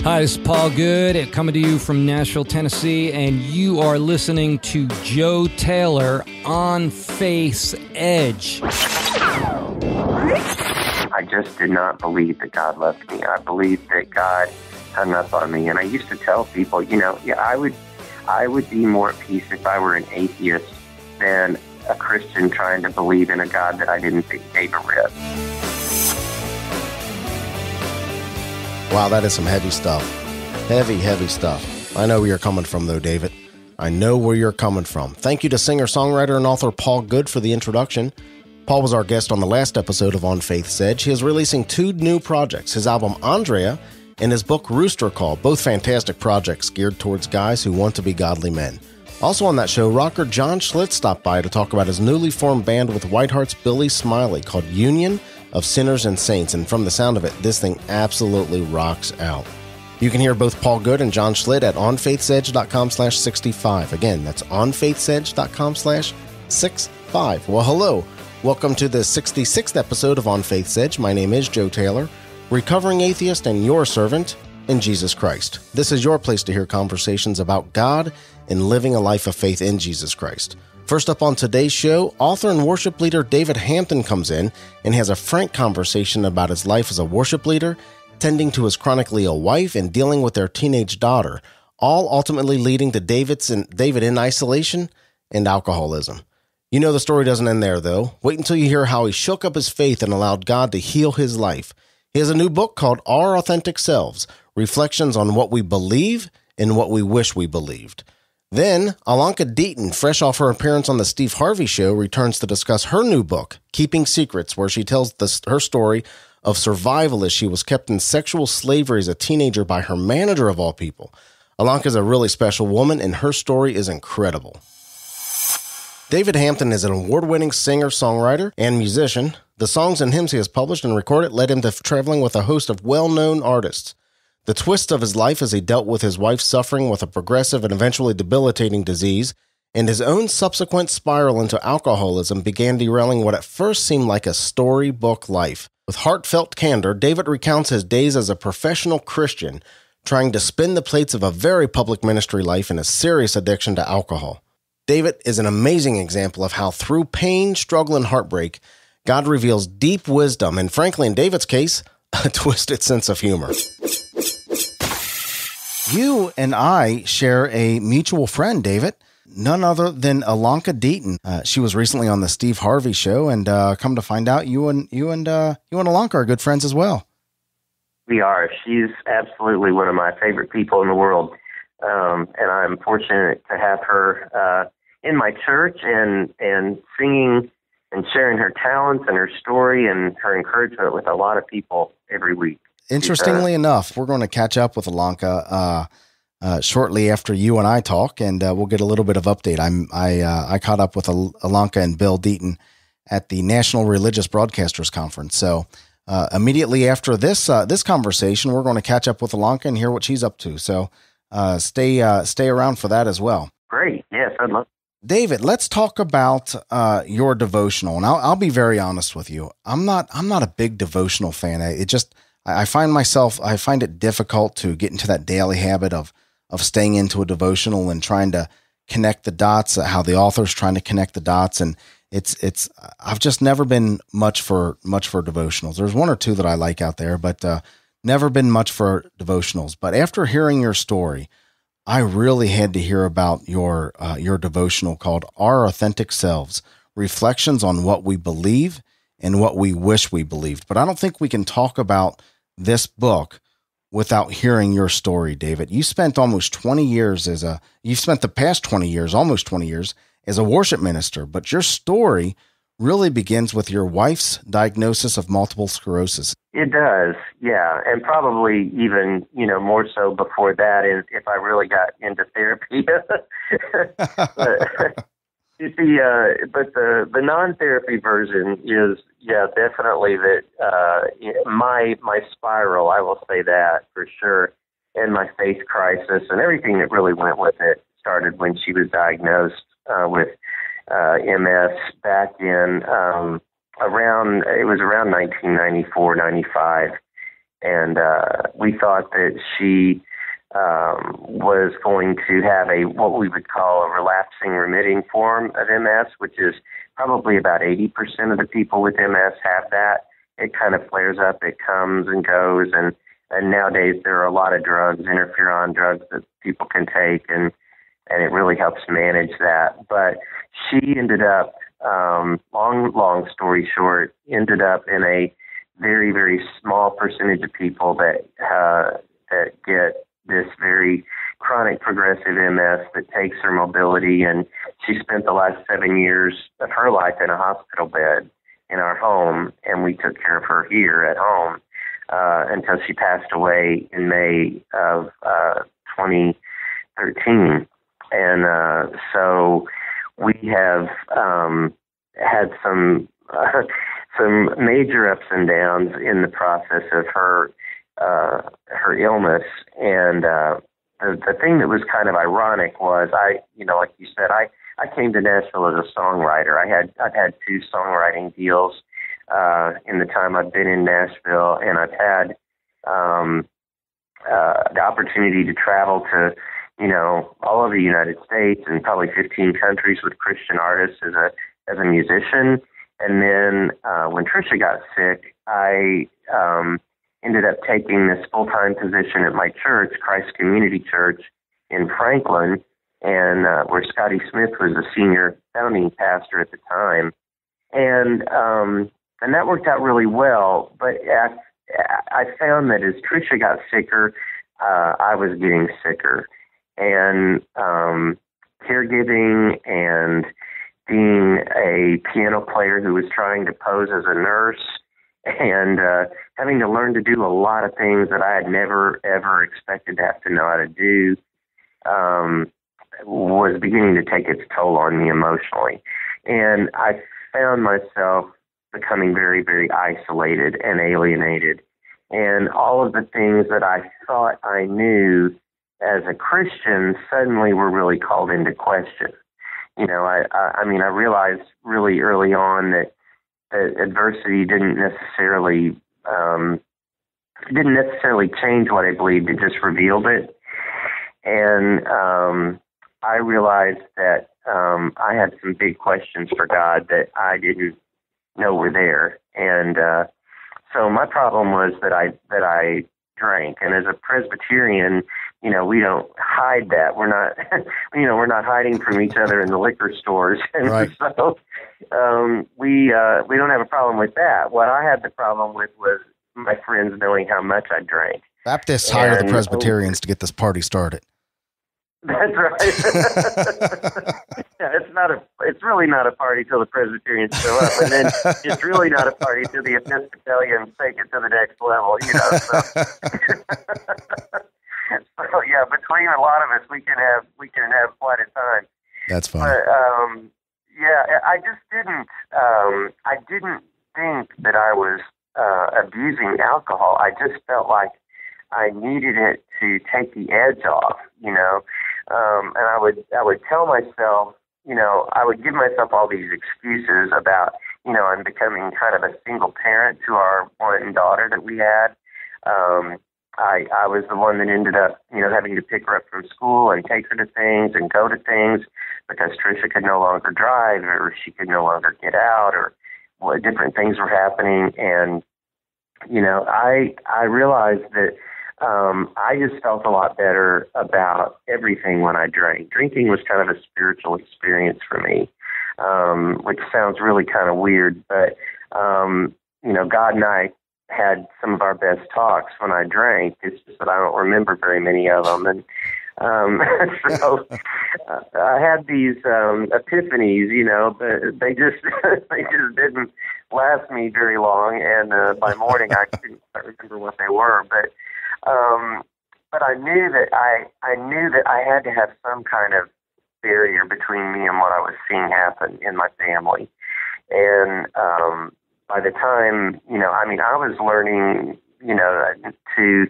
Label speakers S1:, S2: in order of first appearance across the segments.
S1: Hi, this is Paul Good, coming to you from Nashville, Tennessee, and you are listening to Joe Taylor on Faith's Edge.
S2: I just did not believe that God loved me. I believed that God hung up on me. And I used to tell people, I would be more at peace if I were an atheist than a Christian trying to believe in a God that I didn't think gave a rip.
S3: Wow, that is some heavy stuff. Heavy stuff. I know where you're coming from, though, David. I know where you're coming from. Thank you to singer-songwriter and author Paul Good for the introduction. Paul was our guest on the last episode of On Faith's Edge. He is releasing 2 new projects, his album Andrea and his book Rooster Call, both fantastic projects geared towards guys who want to be godly men. Also on that show, rocker John Schlitz stopped by to talk about his newly formed band with Whiteheart's Billy Smiley called Union of Sinners and Saints, and from the sound of it, this thing absolutely rocks out. You can hear both Paul Good and John Schlitt at onfaithsedge.com/65. Again, that's onfaithsedge.com/65. Well, hello. Welcome to the 66th episode of On Faith's Edge. My name is Joe Taylor, recovering atheist and your servant in Jesus Christ. This is your place to hear conversations about God and living a life of faith in Jesus Christ. First up on today's show, author and worship leader David Hampton comes in and has a frank conversation about his life as a worship leader, tending to his chronically ill wife, and dealing with their teenage daughter, all ultimately leading to David in isolation and alcoholism. You know the story doesn't end there, though. Wait until you hear how he shook up his faith and allowed God to heal his life. He has a new book called Our Authentic Selves, Reflections on What We Believe and What We Wish We Believed. Then, Ilonka Deaton, fresh off her appearance on the Steve Harvey Show, returns to discuss her new book, Keeping Secrets, where she tells her story of survival as she was kept in sexual slavery as a teenager by her manager of all people. Ilonka is a really special woman, and her story is incredible. David Hampton is an award-winning singer, songwriter, and musician. The songs and hymns he has published and recorded led him to traveling with a host of well-known artists. The twist of his life as he dealt with his wife suffering with a progressive and eventually debilitating disease, and his own subsequent spiral into alcoholism began derailing what at first seemed like a storybook life. With heartfelt candor, David recounts his days as a professional Christian, trying to spin the plates of a very public ministry life and a serious addiction to alcohol. David is an amazing example of how through pain, struggle, and heartbreak, God reveals deep wisdom and, frankly, in David's case, a twisted sense of humor. You and I share a mutual friend, David, none other than Ilonka Deaton. She was recently on the Steve Harvey Show, and come to find out, you and Ilonka are good friends as well.
S2: We are. She's absolutely one of my favorite people in the world, and I'm fortunate to have her in my church and singing and sharing her talents and her story and her encouragement with a lot of people every week.
S3: Interestingly enough, we're going to catch up with Ilonka shortly after you and I talk, and we'll get a little bit of update. I caught up with Ilonka and Bill Deaton at the National Religious Broadcasters Conference. So immediately after this conversation, we're going to catch up with Ilonka and hear what she's up to. So stay around for that as well. Great.
S2: Yes, I'd love.
S3: David, let's talk about your devotional, and I'll be very honest with you. I'm not a big devotional fan. I find it difficult to get into that daily habit of staying into a devotional and trying to connect the dots, how the author's trying to connect the dots. And I've just never been much for devotionals. There's one or two that I like out there, but never been much for devotionals. But after hearing your story, I really had to hear about your devotional called Our Authentic Selves, Reflections on What We Believe and What We Wish We Believed. But I don't think we can talk about this book without hearing your story, David. You spent almost 20 years you've spent the past 20 years, almost 20 years, as a worship minister, but your story really begins with your wife's diagnosis of multiple sclerosis.
S2: It does, yeah, and probably even, more so before that if I really got into therapy. But, you see, but the non-therapy version is, definitely that my spiral, I will say that for sure, and my faith crisis and everything that really went with it started when she was diagnosed with MS back in around 1994, 95. And we thought that she was going to have what we would call a relapsing remitting form of MS, which is probably about 80% of the people with MS have that. It kind of flares up, it comes and goes, and nowadays there are a lot of drugs, interferon drugs that people can take, and it really helps manage that. But she ended up, long story short, ended up in a very, very small percentage of people that get this very chronic progressive MS that takes her mobility, and she spent the last 7 years of her life in a hospital bed in our home, and we took care of her here at home until she passed away in May of 2013. And so we have had some major ups and downs in the process of her illness. And the thing that was kind of ironic was like you said, I came to Nashville as a songwriter. I've had 2 songwriting deals in the time I've been in Nashville, and I've had the opportunity to travel to all over the United States and probably 15 countries with Christian artists as a musician. And then when Tricia got sick, I ended up taking this full-time position at my church, Christ Community Church in Franklin, and where Scotty Smith was the senior founding pastor at the time. And that worked out really well. But I found that as Tricia got sicker, I was getting sicker. And caregiving and being a piano player who was trying to pose as a nurse and having to learn to do a lot of things that I had never, ever expected to have to know how to do was beginning to take its toll on me emotionally. And I found myself becoming very, very isolated and alienated. And all of the things that I thought I knew as a Christian suddenly were really called into question. I realized really early on that adversity didn't necessarily change what I believed. It just revealed it. And I realized that I had some big questions for God that I didn't know were there. And so my problem was that I drank. And as a Presbyterian, we don't hide that. We're not, we're not hiding from each other in the liquor stores. And
S3: right.
S2: So we don't have a problem with that. What I had the problem with was my friends knowing how much I drank.
S3: Baptists hire the Presbyterians to get this party started.
S2: That's right. Yeah, it's really not a party till the Presbyterians show up, and then it's really not a party till the Episcopalians take it to the next level. So yeah, between a lot of us, we can have quite a time.
S3: That's fine.
S2: But I just didn't. I didn't think that I was abusing alcohol. I just felt like I needed it to take the edge off, and I would tell myself, I would give myself all these excuses about, I'm becoming kind of a single parent to our one daughter that we had. I was the one that ended up, having to pick her up from school and take her to things and go to things because Tricia could no longer drive or she could no longer get out or different things were happening. And, I realized that I just felt a lot better about everything when I drank. Drinking was kind of a spiritual experience for me, which sounds really kind of weird, but, God and I had some of our best talks when I drank. It's just that I don't remember very many of them. And so I had these epiphanies, but they just didn't last me very long. And by morning, I couldn't quite remember what they were. But I knew that I had to have some kind of barrier between me and what I was seeing happen in my family. And by the time, I was learning, to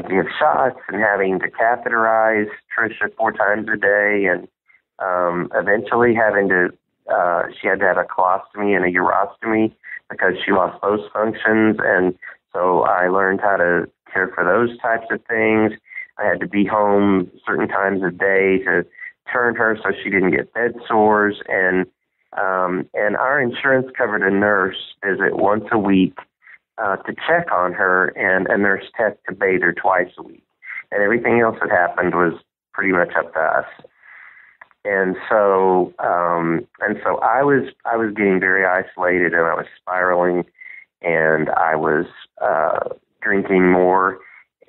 S2: give shots and having to catheterize Tricia 4 times a day, and eventually having to, she had to have a colostomy and a urostomy because she lost those functions. And So I learned how to care for those types of things. I had to be home certain times of day to turn her so she didn't get bed sores. And our insurance covered a nurse visit once a week to check on her, and a nurse tech to bathe her twice a week. And everything else that happened was pretty much up to us. And so I was getting very isolated, and I was spiraling, and I was drinking more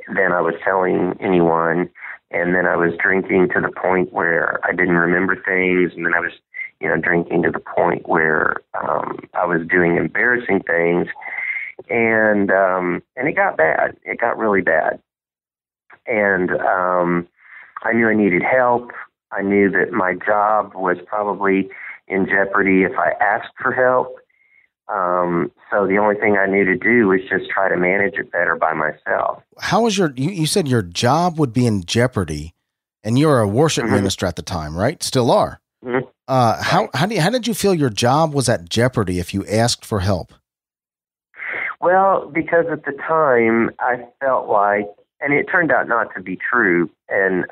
S2: than I was telling anyone. And then I was drinking to the point where I didn't remember things, and then I was, drinking to the point where I was doing embarrassing things, and it got bad. It got really bad, and I knew I needed help. I knew that my job was probably in jeopardy if I asked for help. So the only thing I knew to do was just try to manage it better by myself.
S3: How was you said your job would be in jeopardy, and you were a worship minister at the time, right? Still are.
S2: Mm-hmm.
S3: How did you feel your job was at jeopardy if you asked for help?
S2: Well, because at the time I felt like, and it turned out not to be true, and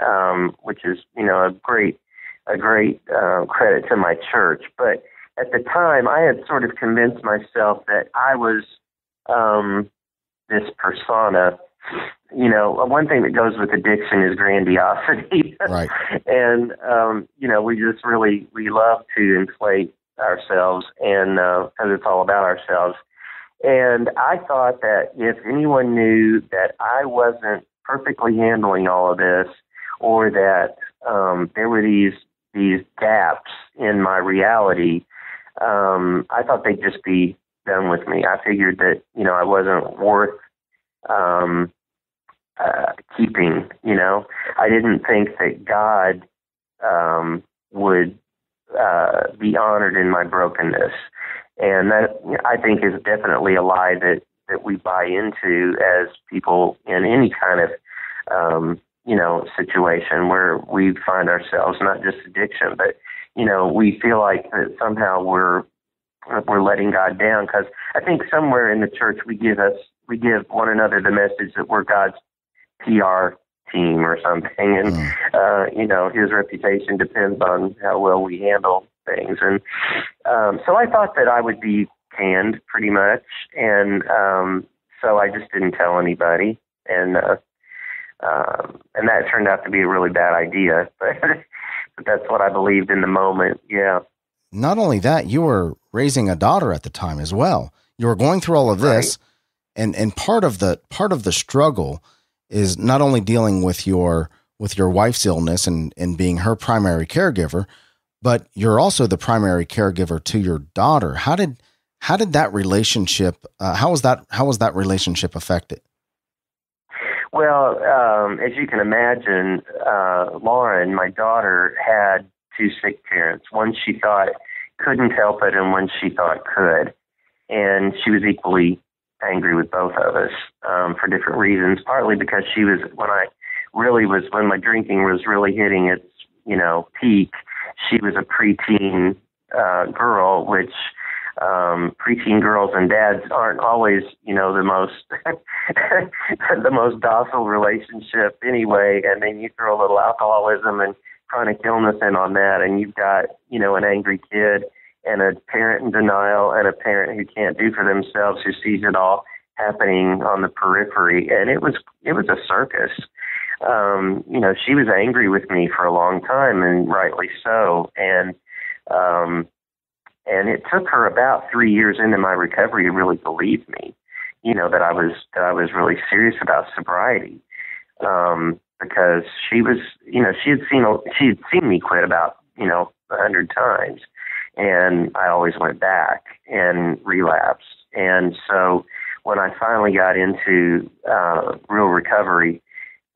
S2: which is a great credit to my church. But at the time, I had sort of convinced myself that I was this persona. One thing that goes with addiction is grandiosity,
S3: right?
S2: And we just we love to inflate ourselves, and because it's all about ourselves. And I thought that if anyone knew that I wasn't perfectly handling all of this, or that there were these gaps in my reality, I thought they'd just be done with me. I figured that I wasn't worth keeping. I didn't think that God would be honored in my brokenness. And that, I think, is definitely a lie that we buy into as people in any kind of, situation where we find ourselves, not just addiction, but, we feel like that somehow we're letting God down, because I think somewhere in the church we give one another the message that we're God's PR team or something. And, his reputation depends on how well we handle things. And so I thought that I would be canned pretty much. And so I just didn't tell anybody. And that turned out to be a really bad idea. But that's what I believed in the moment. Yeah.
S3: Not only that, you were raising a daughter at the time as well. You were going through all of this. Right. And part of the struggle is not only dealing with your wife's illness and being her primary caregiver, but you're also the primary caregiver to your daughter. How did that relationship? How was that relationship affected?
S2: Well, as you can imagine, Lauren, my daughter, had two sick parents. One she thought couldn't help it, and one she thought could. And she was equally angry with both of us for different reasons. Partly because she was when my drinking was really hitting its peak. She was a preteen girl, which preteen girls and dads aren't always, the most the most docile relationship anyway. And then you throw a little alcoholism and chronic illness in on that, and you've got, an angry kid and a parent in denial and a parent who can't do for themselves, who sees it all happening on the periphery. And it was a circus. She was angry with me for a long time, and rightly so. And it took her about 3 years into my recovery to really believe me, that I was really serious about sobriety. Because she was, she had seen me quit about, 100 times, and I always went back and relapsed. And so when I finally got into real recovery,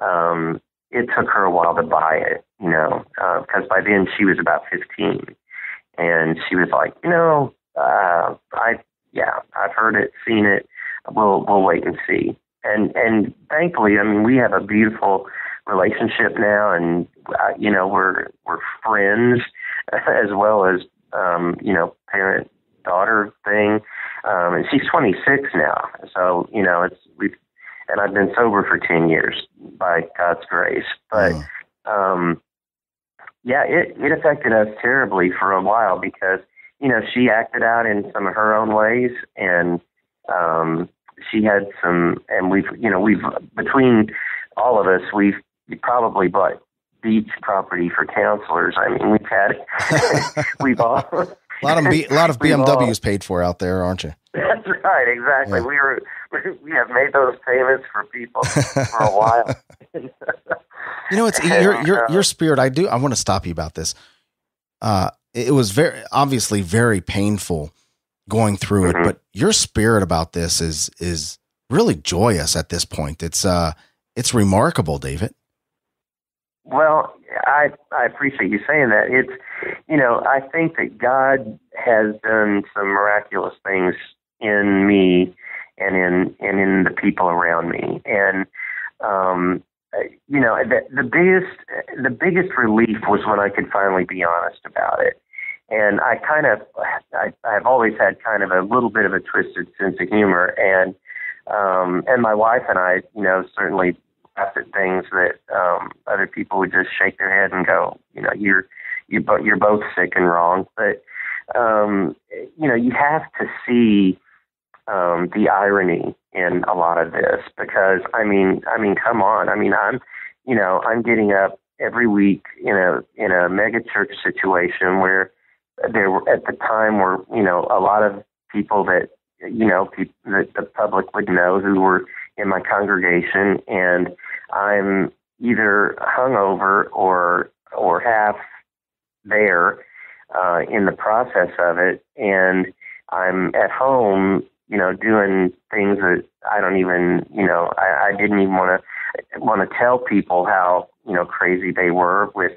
S2: it took her a while to buy it, because by then she was about 15, and she was like, I've heard it, seen it. We'll wait and see. And thankfully, we have a beautiful relationship now, and we're friends as well as parent-daughter thing. And she's 26 now. So, and I've been sober for 10 years by God's grace. But, it affected us terribly for a while because, she acted out in some of her own ways, and she had some, and we've between all of us, we've probably bought beach property for counselors. I mean, we've all
S3: a lot of BMWs paid for out there, aren't you?
S2: That's right, exactly. Yeah. We have made those payments for people for a while.
S3: It's your spirit. I want to stop you about this. It was obviously very painful going through it, but your spirit about this is really joyous at this point. It's remarkable, David.
S2: Well, I appreciate you saying that. It's, I think that God has done some miraculous things in me and in the people around me. And, the biggest relief was when I could finally be honest about it. And I've always had kind of a little bit of a twisted sense of humor. And my wife and I, certainly laugh at things that other people would just shake their head and go, you're both sick and wrong. But you have to see the irony in a lot of this because I mean, come on. I mean, I'm getting up every week in a mega church situation where there were at the time were a lot of people that that the public would know who were in my congregation, and I'm either hungover or half there in the process of it, and I'm at home, doing things that I don't even, I didn't even want to tell people how crazy they were with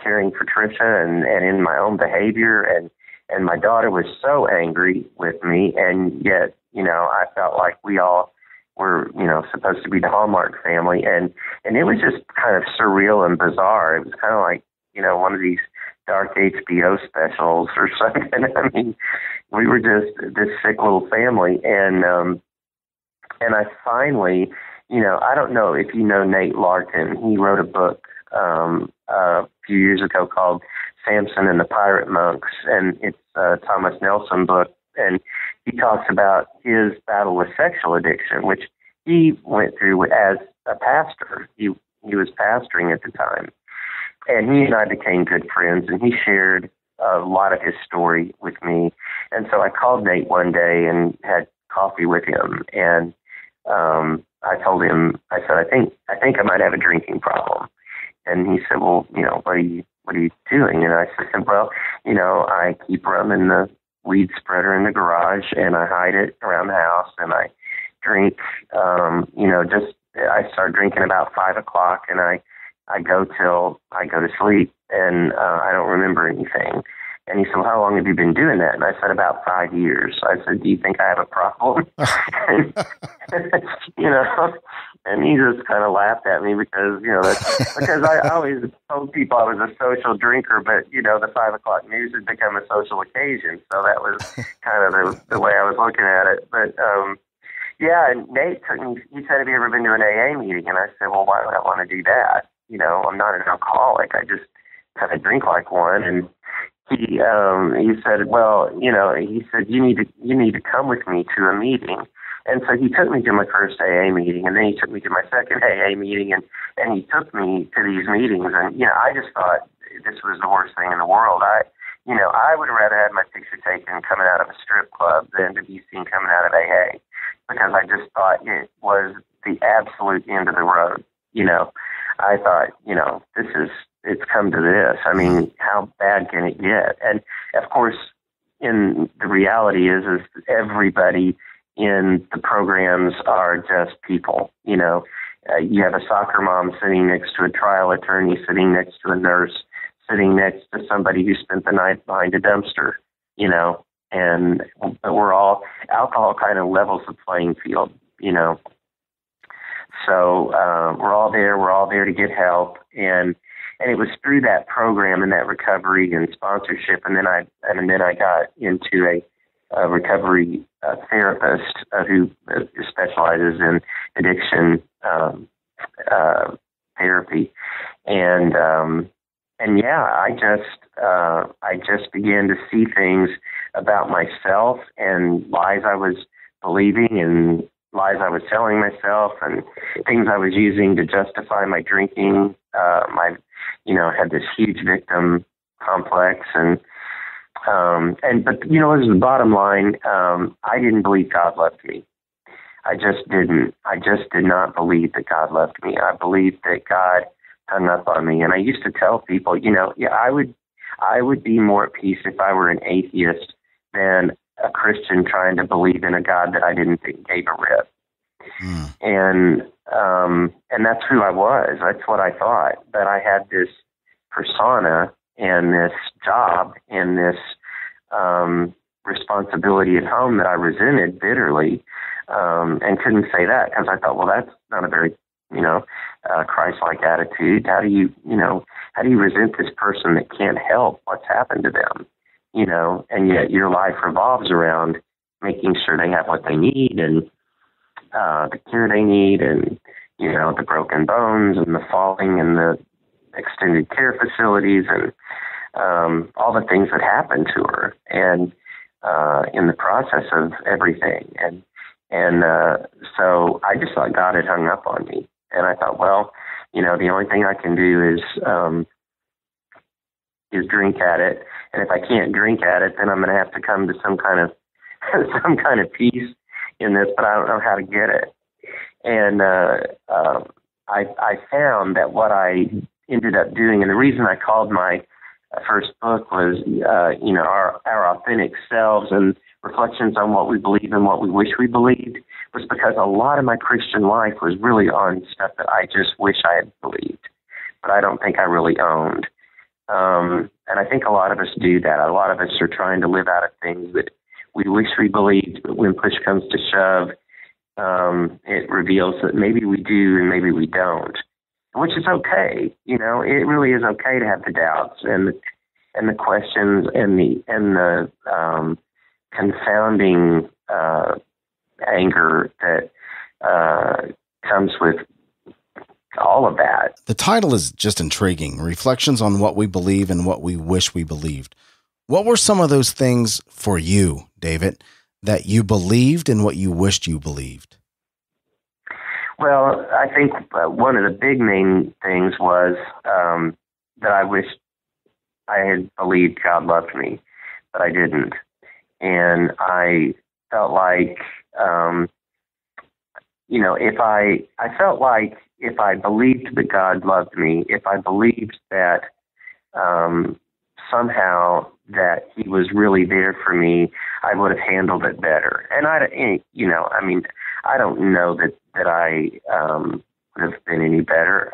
S2: caring for Tricia and in my own behavior, and my daughter was so angry with me, and yet I felt like we all were, supposed to be the Hallmark family. And it was just kind of surreal and bizarre. It was kind of like, one of these dark HBO specials or something. I mean, we were just this sick little family. And I finally, I don't know if you know Nate Larkin. He wrote a book a few years ago called Samson and the Pirate Monks. And it's a Thomas Nelson book. And he talks about his battle with sexual addiction, which he went through as a pastor. He was pastoring at the time. And he and I became good friends, and he shared a lot of his story with me. And so I called Nate one day and had coffee with him. And I told him, I said, I think I might have a drinking problem. And he said, well, what are you doing? And I said, well, I keep rum in the weed spreader in the garage, and I hide it around the house, and I drink, I start drinking about 5 o'clock, and I go till I go to sleep, and I don't remember anything. And he said, well, how long have you been doing that? And I said, about 5 years. I said, do you think I have a problem? And he just kind of laughed at me because, because I always told people I was a social drinker, but, the 5 o'clock news had become a social occasion. So that was kind of the way I was looking at it. But, and Nate took me, he said, have you ever been to an AA meeting? And I said, well, why would I want to do that? I'm not an alcoholic. I just kind of drink like one. And he said, well, he said, you need to come with me to a meeting. And so he took me to my first AA meeting, and then he took me to my second AA meeting, and he took me to these meetings. And, I just thought this was the worst thing in the world. I would rather have my picture taken coming out of a strip club than to be seen coming out of AA, because I just thought it was the absolute end of the road. I thought, it's come to this. I mean, how bad can it get? And of course, the reality is everybody in the programs are just people. You have a soccer mom sitting next to a trial attorney, sitting next to a nurse, sitting next to somebody who spent the night behind a dumpster, but we're all, alcohol kind of levels the playing field, So we're all there to get help. And it was through that program and that recovery and sponsorship. And then I got into recovery therapist who specializes in addiction therapy, and yeah, I just began to see things about myself and lies I was believing and lies I was telling myself and things I was using to justify my drinking. Had this huge victim complex but as the bottom line, I didn't believe God loved me. I just didn't. I just did not believe that God loved me. I believed that God hung up on me. And I used to tell people, I would be more at peace if I were an atheist than a Christian trying to believe in a God that I didn't think gave a rip. Mm. And that's who I was. That's what I thought. But I had this persona and this job and this responsibility at home that I resented bitterly, and couldn't say that because I thought, well, that's not a very, Christ-like attitude. How do you resent this person that can't help what's happened to them, and yet your life revolves around making sure they have what they need and the care they need and, the broken bones and the falling and the extended care facilities and all the things that happened to her and in the process of everything. And so I just thought God had hung up on me. And I thought, well, the only thing I can do is drink at it. And if I can't drink at it, then I'm going to have to come to some kind of peace in this, but I don't know how to get it. And I found that what I ended up doing, and the reason I called my first book was, our authentic selves and reflections on what we believe and what we wish we believed, was because a lot of my Christian life was really on stuff that I just wish I had believed, but I don't think I really owned. And I think a lot of us do that. A lot of us are trying to live out of things that we wish we believed, but when push comes to shove, it reveals that maybe we do and maybe we don't, which is okay. It really is okay to have the doubts and the questions and the confounding anger that comes with all of that.
S3: The title is just intriguing. Reflections on what we believe and what we wish we believed. What were some of those things for you, David, that you believed and what you wished you believed?
S2: Well, I think one of the big main things was that I wished I had believed God loved me, but I didn't. And I felt like, I felt like if I believed that God loved me, if I believed that somehow that He was really there for me, I would have handled it better. And I don't know that I would have been any better.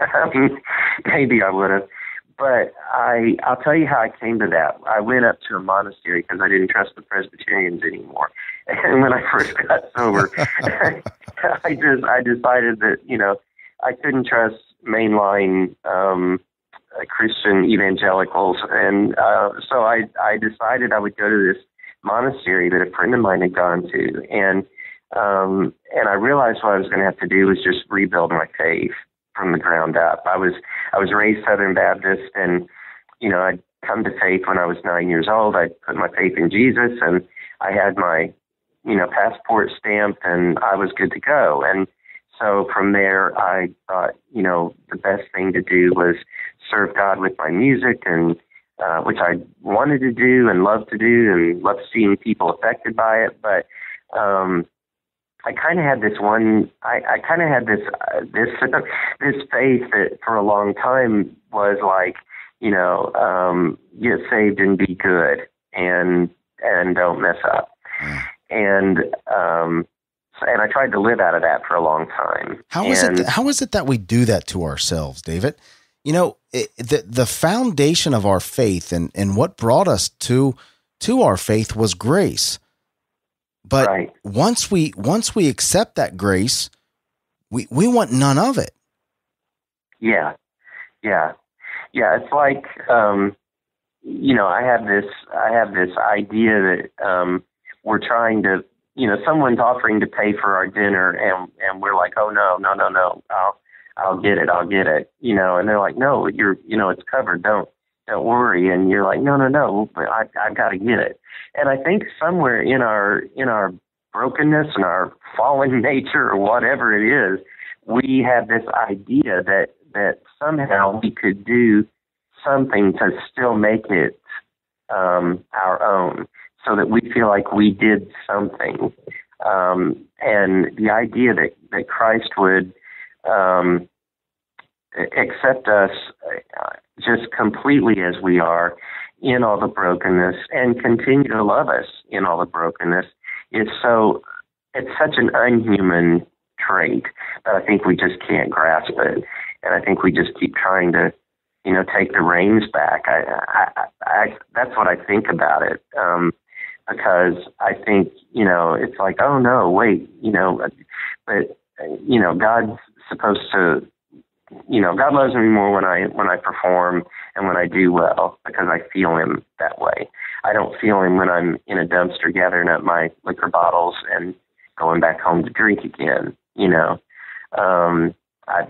S2: Maybe I would have. But I'll tell you how I came to that. I went up to a monastery because I didn't trust the Presbyterians anymore. And when I first got sober, I decided that, I couldn't trust mainline Christian evangelicals. And so I decided I would go to this monastery that a friend of mine had gone to. And I realized what I was going to have to do was just rebuild my faith from the ground up. I was raised Southern Baptist, and I'd come to faith when I was 9 years old. I put my faith in Jesus, and I had my passport stamped, and I was good to go. And so from there, I thought the best thing to do was serve God with my music, and which I wanted to do and loved to do, and loved seeing people affected by it, but I kind of had this this faith that for a long time was like, get saved and be good and don't mess up. And I tried to live out of that for a long time.
S3: How is it that we do that to ourselves, David? The foundation of our faith and what brought us to our faith was grace. But right. once we accept that grace, we want none of it.
S2: Yeah. It's like, I have this idea that we're trying to, someone's offering to pay for our dinner, and we're like, oh no, I'll get it, and they're like, no, it's covered, don't worry, and you're like, no, but I've got to get it. And I think somewhere in our brokenness and our fallen nature or whatever it is, we have this idea that somehow we could do something to still make it our own, so that we feel like we did something. And the idea that Christ would accept us just completely as we are, in all the brokenness, and continue to love us in all the brokenness, it's such an unhuman trait that I think we just can't grasp it. And I think we just keep trying to, take the reins back. I that's what I think about it. Because I think, it's like, oh no, wait, but God's supposed to, God loves me more when I perform and when I do well, because I feel Him that way. I don't feel Him when I'm in a dumpster gathering up my liquor bottles and going back home to drink again.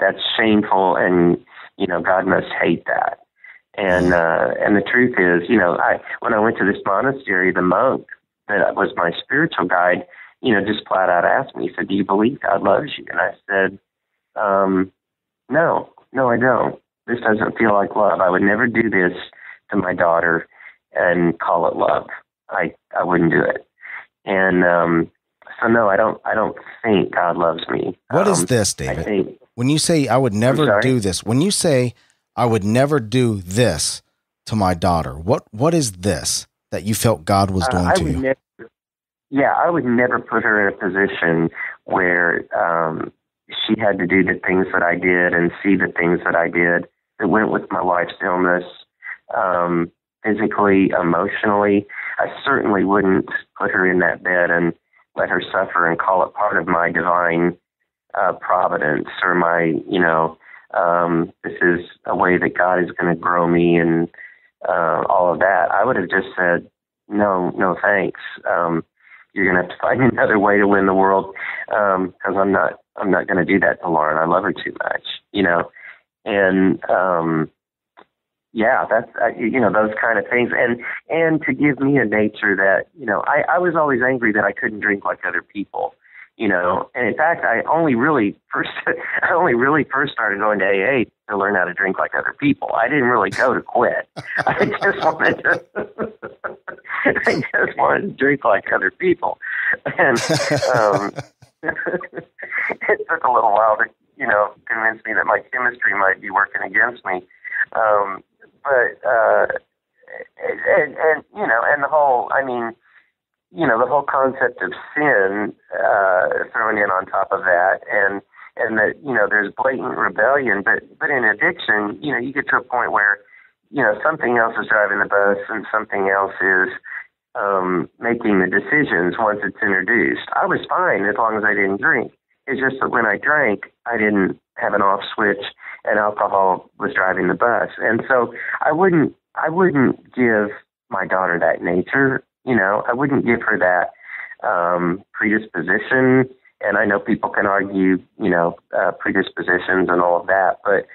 S2: That's shameful, and God must hate that. And the truth is, when I went to this monastery, the monk that was my spiritual guide, just flat out asked me, he said, do you believe God loves you? And I said, no, I don't. This doesn't feel like love. I would never do this to my daughter and call it love. I wouldn't do it. And so no, I don't think God loves me.
S3: What is this, David? When you say I would never do this, when you say I would never do this to my daughter, what is this that you felt God was doing to you?
S2: I would never put her in a position where she had to do the things that I did and see the things that I did that went with my wife's illness, physically, emotionally. I certainly wouldn't put her in that bed and let her suffer and call it part of my divine providence, or my, this is a way that God is going to grow me, and all of that. I would have just said, no, thanks. You're going to have to find another way to win the world, because I'm not going to do that to Lauren. I love her too much, and that's those kind of things, and to give me a nature that I was always angry that I couldn't drink like other people, and in fact I only really first started going to AA to learn how to drink like other people. I didn't really go to quit. I just wanted to drink like other people, and it took a little while to convince me that my chemistry might be working against me. And the whole, the whole concept of sin thrown in on top of that, and that, there's blatant rebellion, but in addiction, you get to a point where, something else is driving the bus and something else is making the decisions once it's introduced. I was fine as long as I didn't drink. It's just that when I drank, I didn't have an off switch, and alcohol was driving the bus. And so I wouldn't give my daughter that nature. I wouldn't give her that predisposition. And I know people can argue, predispositions and all of that, but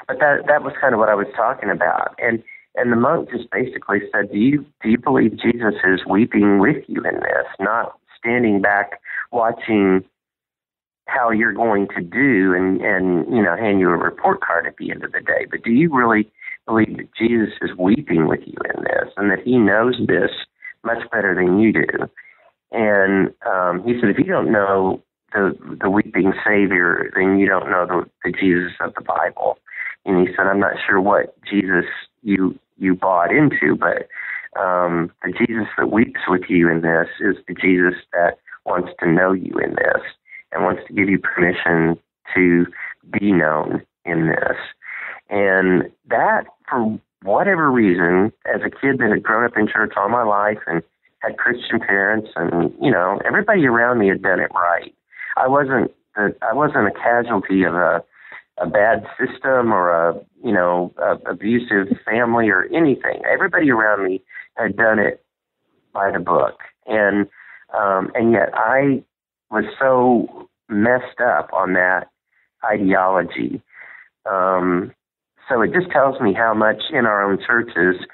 S2: that was kind of what I was talking about. And the monk just basically said, do you believe Jesus is weeping with you in this, not standing back watching how you're going to do and hand you a report card at the end of the day, but do you really believe that Jesus is weeping with you in this, and that He knows this much better than you do? And he said, if you don't know the weeping Savior, then you don't know the Jesus of the Bible. And he said, I'm not sure what Jesus you bought into, but the Jesus that weeps with you in this is the Jesus that wants to know you in this and wants to give you permission to be known in this. And that, for whatever reason, as a kid that had grown up in church all my life and had Christian parents, and everybody around me had done it right. I wasn't a casualty of a bad system or a abusive family or anything. Everybody around me had done it by the book. And yet I was so messed up on that ideology. So it just tells me how much in our own churches,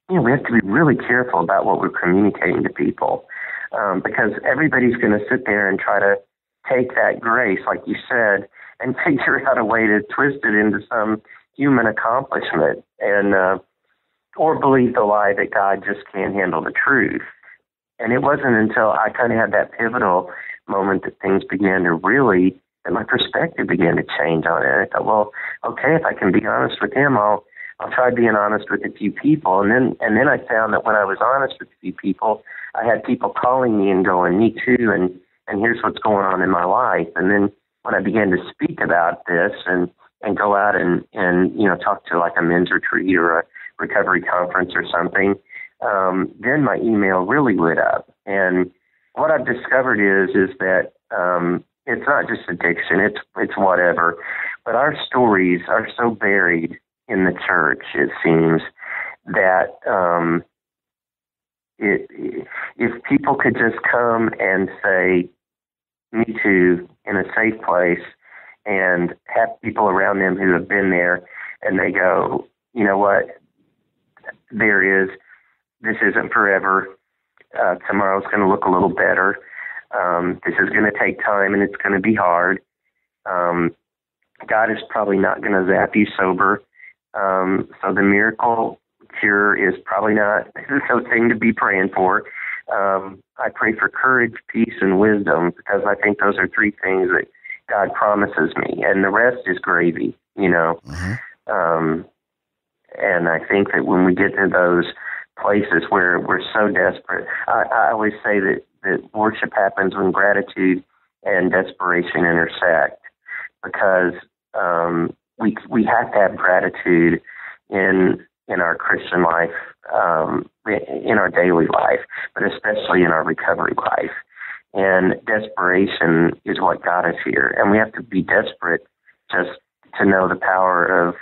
S2: we have to be really careful about what we're communicating to people, because everybody's going to sit there and try to take that grace, like you said, and figure out a way to twist it into some human accomplishment, and or believe the lie that God just can't handle the truth. And it wasn't until I kind of had that pivotal moment that things began to really, that my perspective began to change on it. I thought, well, okay, if I can be honest with him, I'll try being honest with a few people. And then I found that when I was honest with a few people, I had people calling me and going, me too, and here's what's going on in my life. And then when I began to speak about this and go out and talk to like a men's retreat or a recovery conference or something, then my email really lit up. And what I've discovered is that it's not just addiction, it's whatever. But our stories are so buried in the church, it seems, that if people could just come and say, me too, in a safe place, and have people around them who have been there, and they go, you know what, this isn't forever. Tomorrow's going to look a little better. This is going to take time, and it's going to be hard. God is probably not going to zap you sober. So the miracle cure is probably not the thing to be praying for. I pray for courage, peace, and wisdom, because I think those are three things that God promises me, and the rest is gravy, Mm-hmm. And I think that when we get to those places where we're so desperate, I always say that worship happens when gratitude and desperation intersect, because we have to have gratitude in our Christian life, in our daily life, but especially in our recovery life. And desperation is what got us here, and we have to be desperate just to know the power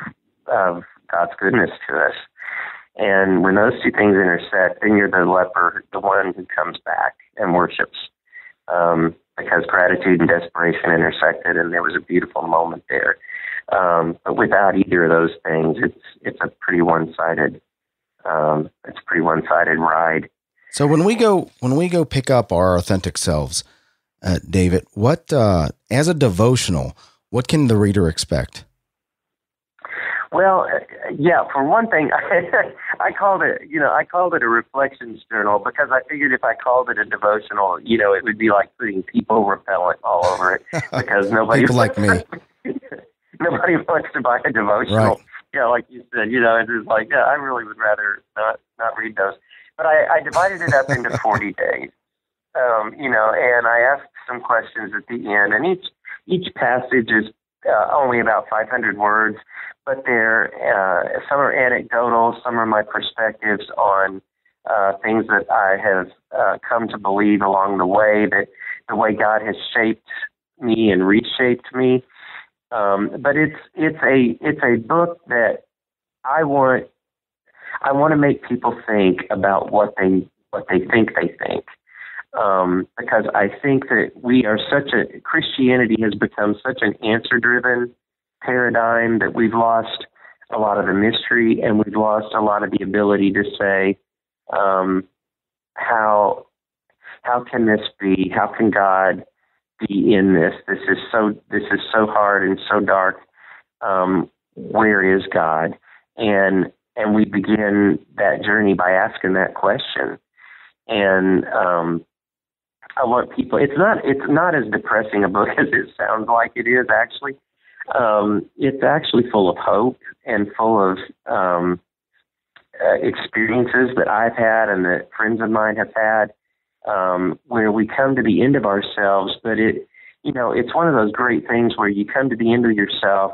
S2: of God's goodness to us. And when those two things intersect, then you're the leper, the one who comes back and worships, because gratitude and desperation intersected, and there was a beautiful moment there. But without either of those things, it's a pretty one-sided ride.
S3: So when we go pick up our authentic selves, David, what as a devotional, what can the reader expect?
S2: Well, yeah. For one thing, I called it a reflections journal, because I figured if I called it a devotional, it would be like putting people repellent all over it, because nobody
S3: people like me.
S2: Nobody wants to buy a devotional.
S3: Right.
S2: Yeah, like you said, it's just like, I really would rather not read those. But I divided it up into 40 days, and I asked some questions at the end, and each passage is only about 500 words, but some are anecdotal, some are my perspectives on things that I have come to believe along the way, that the way God has shaped me and reshaped me. But it's a book that I want to make people think about what they think they think. Because I think that Christianity has become such an answer-driven paradigm that we've lost a lot of the mystery, and we've lost a lot of the ability to say, how can this be? How can God be in this? This is so hard and so dark. Where is God? And we begin that journey by asking that question. And I want people. It's not as depressing a book as it sounds like it is. Actually, it's actually full of hope and full of experiences that I've had and that friends of mine have had, where we come to the end of ourselves. But it's one of those great things where you come to the end of yourself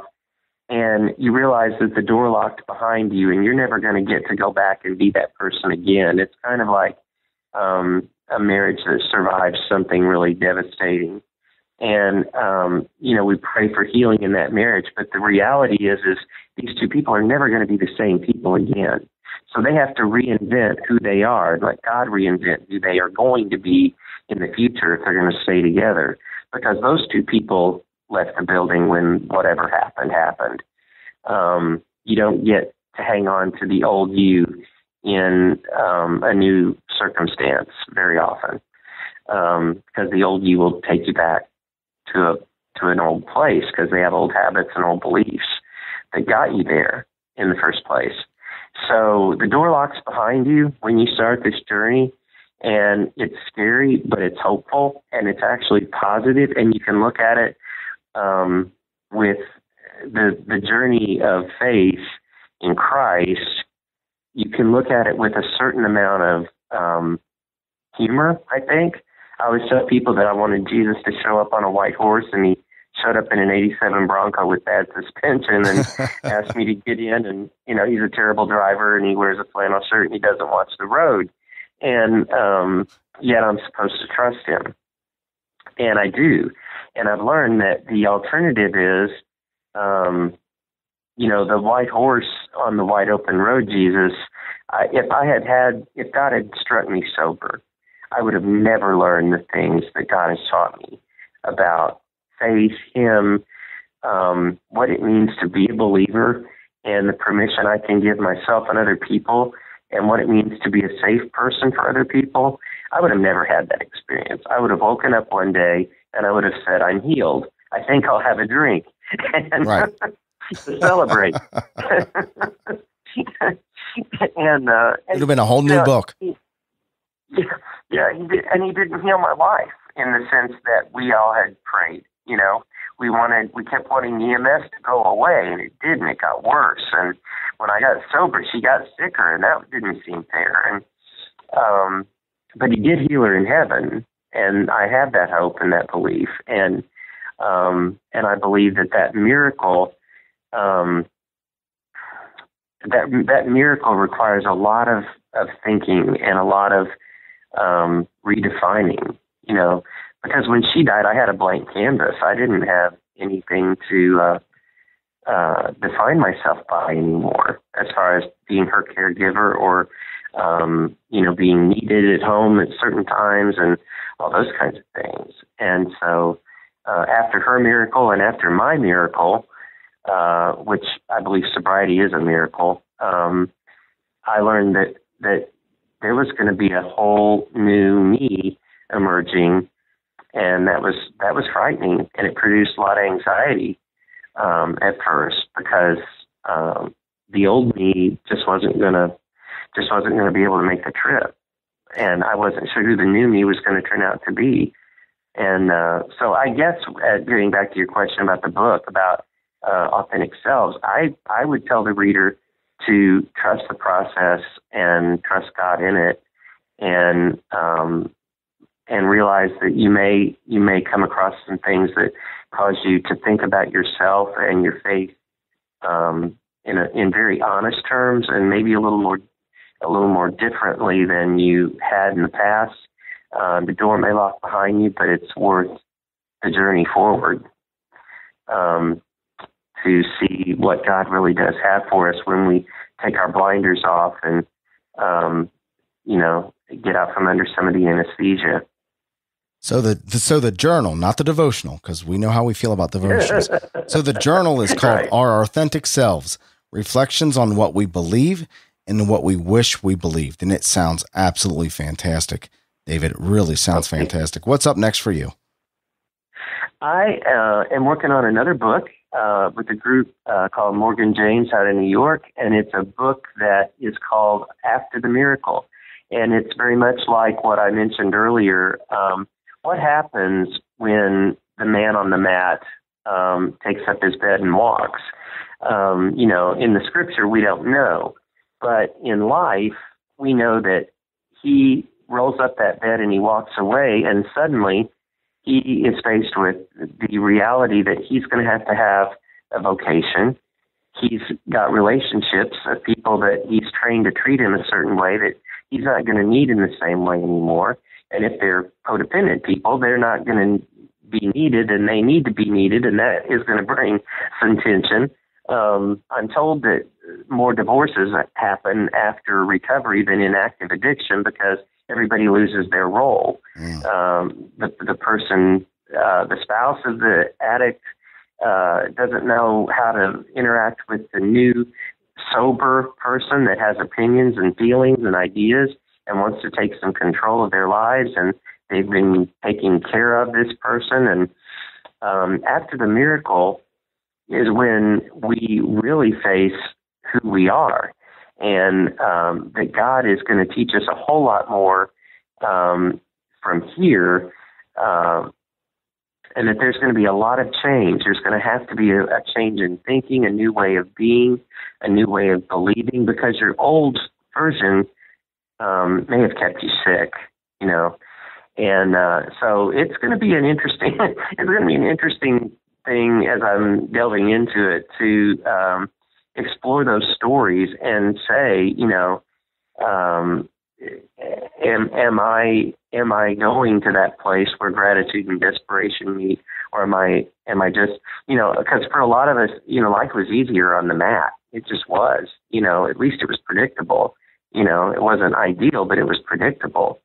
S2: and you realize that the door locked behind you, and you're never going to get to go back and be that person again. It's kind of like a marriage that survives something really devastating. And, we pray for healing in that marriage, but the reality is these two people are never going to be the same people again. So they have to reinvent who they are, and let God reinvent who they are going to be in the future if they're going to stay together. Because those two people left the building when whatever happened. You don't get to hang on to the old you in a new circumstance very often, because the old you will take you back to an old place because they have old habits and old beliefs that got you there in the first place. So the door locks behind you when you start this journey, and it's scary, but it's hopeful, and it's actually positive, and you can look at it with the journey of faith in Christ. You can look at it with a certain amount of humor, I think. I always tell people that I wanted Jesus to show up on a white horse, and he showed up in an 87 Bronco with bad suspension and asked me to get in. And, he's a terrible driver, and he wears a flannel shirt, and he doesn't watch the road. And yet I'm supposed to trust him. And I do. And I've learned that the alternative is, the white horse on the wide open road, Jesus. If God had struck me sober, I would have never learned the things that God has taught me about faith, him, what it means to be a believer, and the permission I can give myself and other people, and what it means to be a safe person for other people. I would have never had that experience. I would have woken up one day and I would have said, I'm healed. I think I'll have a drink and
S3: right.
S2: to celebrate. And it would
S3: have been a whole new book.
S2: He did, and he didn't heal my life in the sense that we all had prayed. We kept wanting EMS to go away, and it didn't. It got worse. And when I got sober, she got sicker, and that didn't seem fair. And but he did heal her in heaven, and I have that hope and that belief, and I believe that miracle, that miracle requires a lot of thinking and a lot of redefining, because when she died, I had a blank canvas. I didn't have anything to define myself by anymore as far as being her caregiver or, being needed at home at certain times and all those kinds of things. And so after her miracle and after my miracle, which I believe sobriety is a miracle, I learned that there was going to be a whole new me emerging, and that was frightening, and it produced a lot of anxiety at first because the old me just wasn't going to be able to make the trip, and I wasn't sure who the new me was going to turn out to be. And so I guess getting back to your question about the book about authentic selves, I would tell the reader to trust the process and trust God in it, and realize that you may come across some things that cause you to think about yourself and your faith in very honest terms, and maybe a little more differently than you had in the past. The door may lock behind you, but it's worth the journey forward to see what God really does have for us when we take our blinders off and, get out from under some of the anesthesia.
S3: So the journal, not the devotional, because we know how we feel about devotions. So the journal is called
S2: Right.
S3: Our Authentic Selves, Reflections on What We Believe and What We Wish We Believed. And it sounds absolutely fantastic, David. It really sounds fantastic. What's up next for you?
S2: I am working on another book with a group called Morgan James out in New York, and it's a book that is called After the Miracle. And it's very much like what I mentioned earlier. What happens when the man on the mat takes up his bed and walks? In the scripture, we don't know. But in life, we know that he rolls up that bed and he walks away, and suddenly he is faced with the reality that he's going to have a vocation. He's got relationships of people that he's trained to treat him a certain way that he's not going to need in the same way anymore. And if they're codependent people, they're not going to be needed, and they need to be needed, and that is going to bring some tension. I'm told that more divorces happen after recovery than in active addiction because everybody loses their role. The person, the spouse of the addict, doesn't know how to interact with the new sober person that has opinions and feelings and ideas and wants to take some control of their lives, and they've been taking care of this person. And after the miracle is when we really face who we are, and that God is going to teach us a whole lot more from here, and that there's going to be a lot of change. There's going to have to be a change in thinking, a new way of being, a new way of believing, because your old version may have kept you sick, you know. And so it's going to be an interesting thing as I'm delving into it to explore those stories and say, you know, am I going to that place where gratitude and desperation meet, or am I just, you know, because for a lot of us, you know, life was easier on the mat. It just was, you know, at least it was predictable. You know, it wasn't ideal, but it was predictable.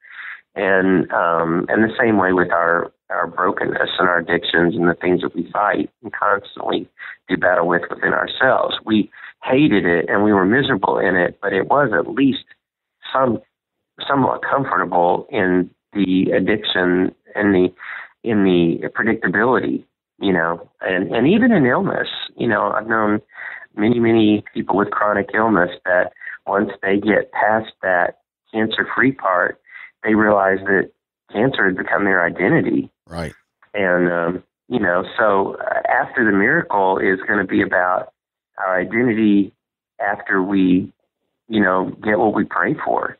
S2: And the same way with our brokenness and our addictions and the things that we fight and constantly do battle with within ourselves. We hated it and we were miserable in it, but it was at least somewhat comfortable in the addiction and in the predictability, you know, and even in illness. You know, I've known many people with chronic illness that once they get past that cancer-free part, they realize that cancer had become their identity.
S3: Right.
S2: And, you know, so after the miracle is going to be about our identity after we, you know, get what we pray for.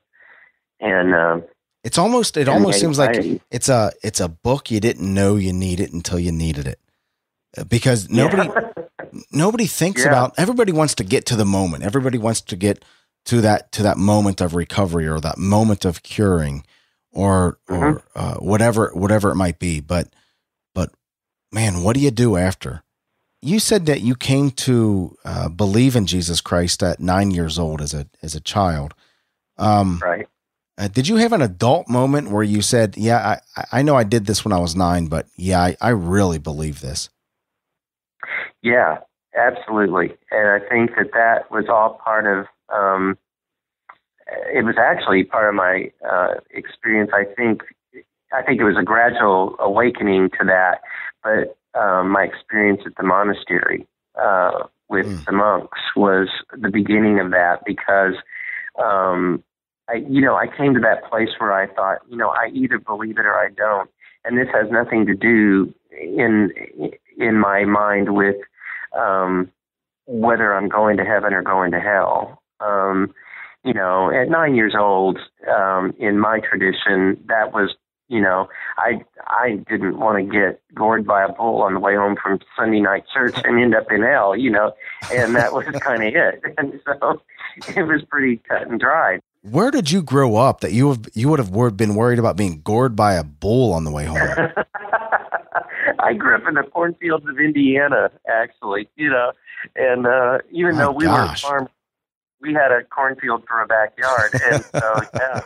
S2: And
S3: it almost seems like it's a book you didn't know you needed until you needed it, because nobody thinks about. Everybody wants to get to the moment. Everybody wants to get to that moment of recovery or that moment of curing, or whatever it might be. But man, what do you do after? You said that you came to believe in Jesus Christ at 9 years old as a child.
S2: Right.
S3: Did you have an adult moment where you said, yeah, I know I did this when I was 9, but yeah, I really believe this?
S2: Yeah, absolutely. And I think that was all part of, it was actually part of my experience. I think it was a gradual awakening to that, but my experience at the monastery with the monks was the beginning of that, because I came to that place where I thought, you know, I either believe it or I don't. And this has nothing to do in my mind with whether I'm going to heaven or going to hell. You know, at 9 years old, in my tradition, that was, you know, I didn't want to get gored by a bull on the way home from Sunday night church and end up in hell, you know, and that was kind of it. And so it was pretty cut and dried.
S3: Where did you grow up that you would have been worried about being gored by a bull on the way home?
S2: I grew up in the cornfields of Indiana, actually, you know, and even though we were farmers, we had a cornfield for a backyard, and so yeah,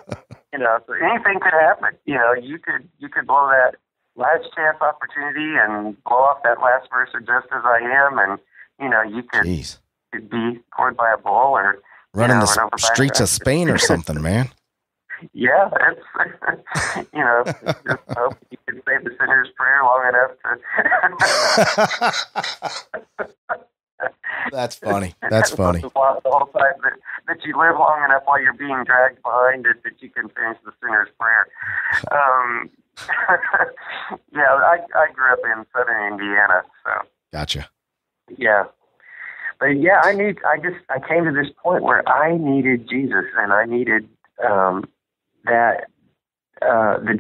S2: you know, so anything could happen. You know, you could blow that last chance opportunity and blow off that last verse of Just As I Am, and you know, you could be gored by a bull or
S3: running the streets of Spain or something, man.
S2: Yeah, that's, you know, just hope you can say the sinner's prayer long enough to.
S3: That's funny. That's funny.
S2: The whole time that you live long enough while you're being dragged behind it that you can finish the sinner's prayer. Yeah, I grew up in southern Indiana, so.
S3: Gotcha.
S2: Yeah. But yeah, I came to this point where I needed Jesus, and I needed the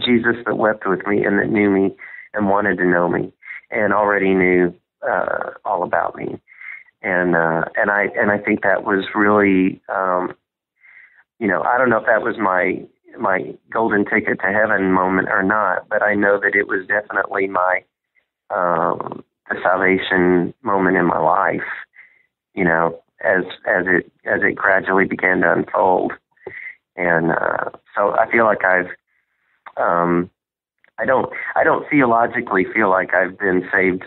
S2: Jesus that wept with me and that knew me and wanted to know me and already knew all about me. And I think that was really, you know, I don't know if that was my golden ticket to heaven moment or not, but I know that it was definitely my the salvation moment in my life, you know. it gradually began to unfold. And so I feel like I don't theologically feel like I've been saved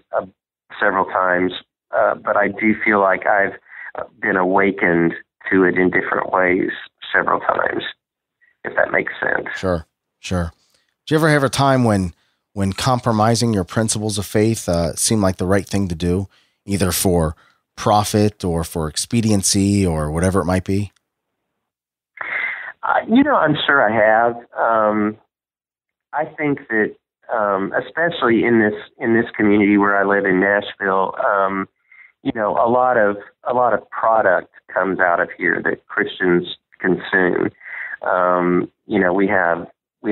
S2: several times, but I do feel like I've been awakened to it in different ways several times, if that makes sense.
S3: Sure. Did you ever have a time when compromising your principles of faith seemed like the right thing to do, either for profit or for expediency or whatever it might be?
S2: I'm sure I have. I think that, especially in this community where I live in Nashville, a lot of product comes out of here that Christians consume. We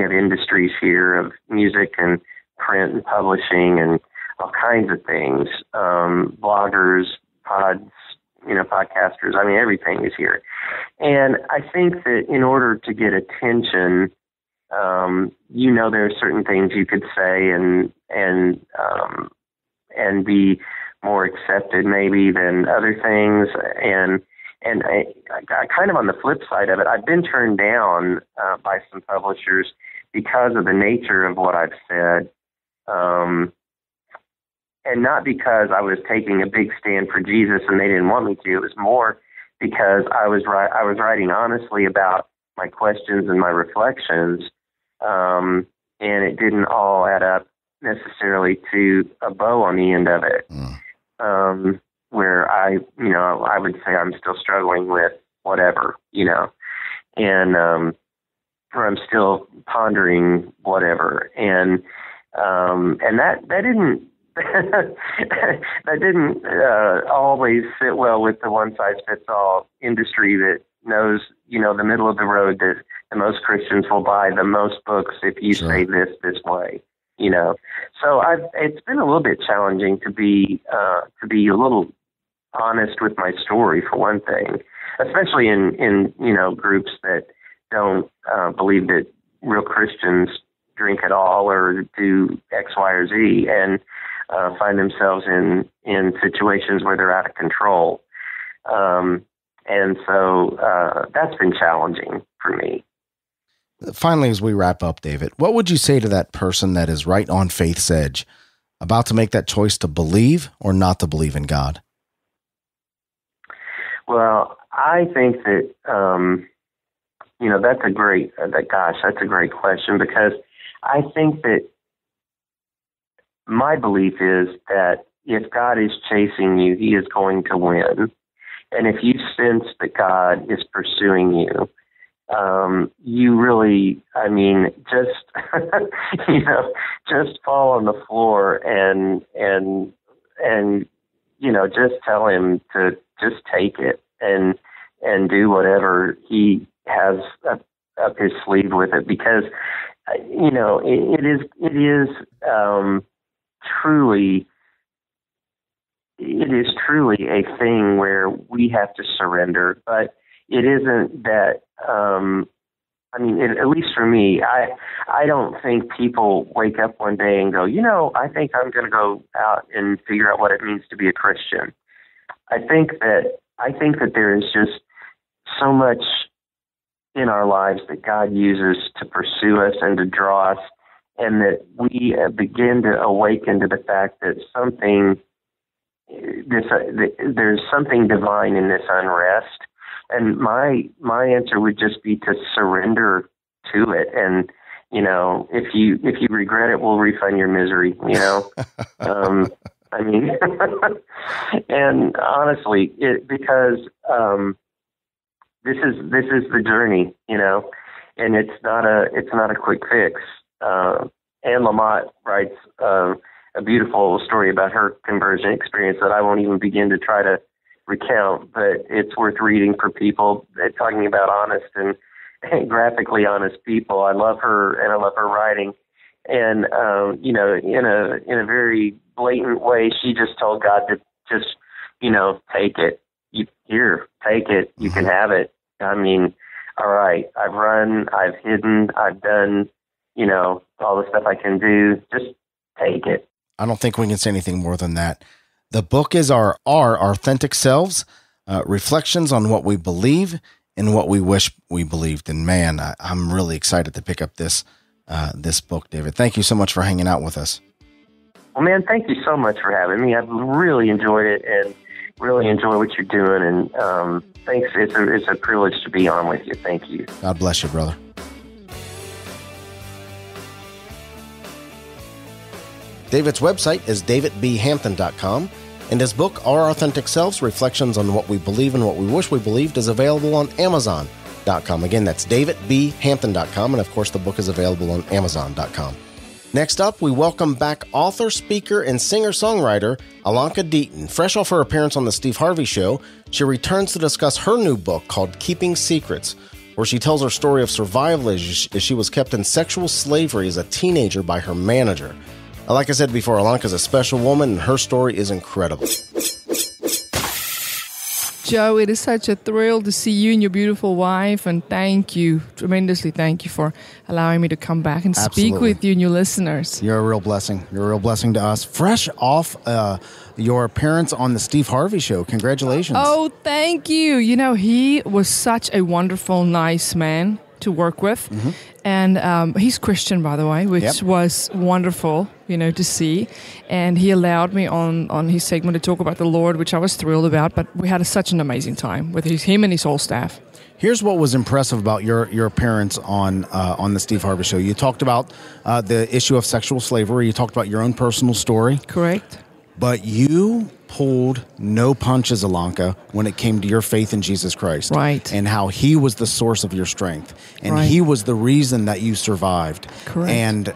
S2: have industries here of music and print and publishing and all kinds of things. Bloggers, podcasters. I mean, everything is here. And I think that in order to get attention, there are certain things you could say and be more accepted maybe than other things. And I kind of on the flip side of it, I've been turned down by some publishers because of the nature of what I've said. And not because I was taking a big stand for Jesus and they didn't want me to. It was more because I was writing honestly about my questions and my reflections, and it didn't all add up necessarily to a bow on the end of it, where I would say I'm still struggling with whatever, and or I'm still pondering whatever, and that didn't. that didn't always sit well with the one-size-fits-all industry that knows, the middle of the road that the most Christians will buy the most books if you say this way, So it's been a little bit challenging to be a little honest with my story, for one thing, especially in groups that don't believe that real Christians drink at all or do X, Y, or Z, and find themselves in situations where they're out of control. And so that's been challenging for me.
S3: Finally, as we wrap up, David, what would you say to that person that is right on faith's edge, about to make that choice to believe or not to believe in God?
S2: Well, I think that, that's a great question, because I think that my belief is that if God is chasing you, he is going to win. And if you sense that God is pursuing you, you really, just, just fall on the floor and just tell him to just take it and do whatever he has up his sleeve with it, because, it is truly a thing where we have to surrender, but it isn't that, at least for me, I don't think people wake up one day and go, I think I'm going to go out and figure out what it means to be a Christian. I think that there is just so much in our lives that God uses to pursue us and to draw us, and that we begin to awaken to the fact that there's something divine in this unrest. And my answer would just be to surrender to it. And, if you regret it, we'll refund your misery, and honestly, because this is the journey, and it's not a quick fix. Anne Lamott writes a beautiful story about her conversion experience that I won't even begin to try to recount, but it's worth reading for people talking about honest and graphically honest people. I love her, and I love her writing. And, in a very blatant way, she just told God to just, take it. Take it. You can have it. All right, I've run, I've hidden, I've done, all the stuff I can do. Just take it.
S3: I don't think we can say anything more than that. The book is our authentic selves, Reflections on What We Believe and What We Wish We Believed. And man, I'm really excited to pick up this book, David. Thank you so much for hanging out with us.
S2: Well, man, thank you so much for having me. I've really enjoyed it and really enjoy what you're doing. And thanks. It's a privilege to be on with you. Thank you.
S3: God bless you, brother. David's website is davidbhampton.com, and his book, Our Authentic Selves, Reflections on What We Believe and What We Wish We Believed, is available on Amazon.com. Again, that's davidbhampton.com, and of course the book is available on Amazon.com. Next up, we welcome back author, speaker, and singer-songwriter Ilonka Deaton. Fresh off her appearance on The Steve Harvey Show, she returns to discuss her new book called Keeping Secrets, where she tells her story of survival as she was kept in sexual slavery as a teenager by her manager. Like I said before, Ilonka's a special woman, and her story is incredible.
S4: Joe, it is such a thrill to see you and your beautiful wife, and tremendously thank you for allowing me to come back and speak with you and your listeners.
S3: You're a real blessing. You're a real blessing to us. Fresh off your appearance on the Steve Harvey Show. Congratulations.
S4: Oh, thank you. You know, he was such a wonderful, nice man to work with. Mm-hmm. And he's Christian, by the way, which was wonderful, to see. And he allowed me on his segment to talk about the Lord, which I was thrilled about. But we had such an amazing time with him and his whole staff.
S3: Here's what was impressive about your appearance on the Steve Harvey Show. You talked about the issue of sexual slavery. You talked about your own personal story.
S4: Correct.
S3: But you pulled no punches, Ilonka, when it came to your faith in Jesus Christ.
S4: Right.
S3: And how he was the source of your strength. And
S4: right.
S3: he was the reason that you survived.
S4: Correct.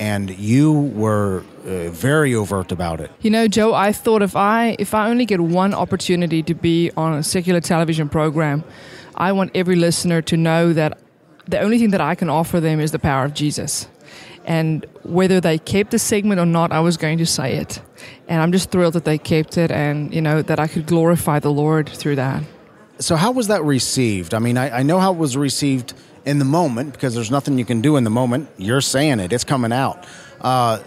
S3: And you were very overt about it.
S4: Joe, I thought if I only get one opportunity to be on a secular television program, I want every listener to know that the only thing that I can offer them is the power of Jesus. And whether they kept the segment or not, I was going to say it. And I'm just thrilled that they kept it and, that I could glorify the Lord through that.
S3: So how was that received? I mean, I know how it was received in the moment because there's nothing you can do in the moment. You're saying it. It's coming out.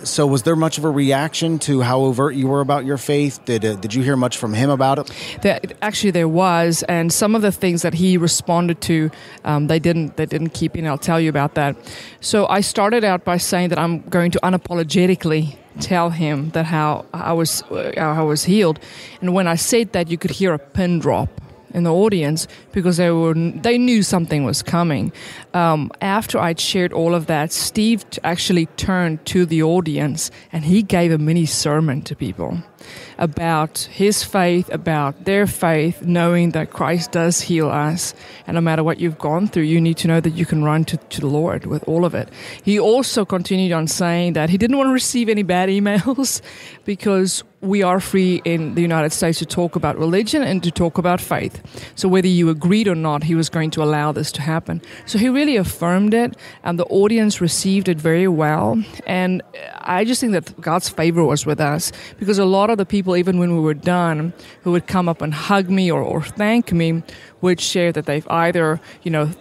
S3: So was there much of a reaction to how overt you were about your faith? Did you hear much from him about it?
S4: Actually, there was, and some of the things that he responded to, they didn't keep in. I'll tell you about that. So I started out by saying that I'm going to unapologetically tell him that how I was healed, and when I said that, you could hear a pin drop in the audience because they knew something was coming. After I'd shared all of that, Steve actually turned to the audience and he gave a mini sermon to people about his faith, about their faith, knowing that Christ does heal us. And no matter what you've gone through, you need to know that you can run to the Lord with all of it. He also continued on saying that he didn't want to receive any bad emails because we are free in the United States to talk about religion and to talk about faith. So whether you agreed or not, he was going to allow this to happen. So he really affirmed it, and the audience received it very well. And I just think that God's favor was with us because a lot of the people, even when we were done, who would come up and hug me or thank me, would share that they've either,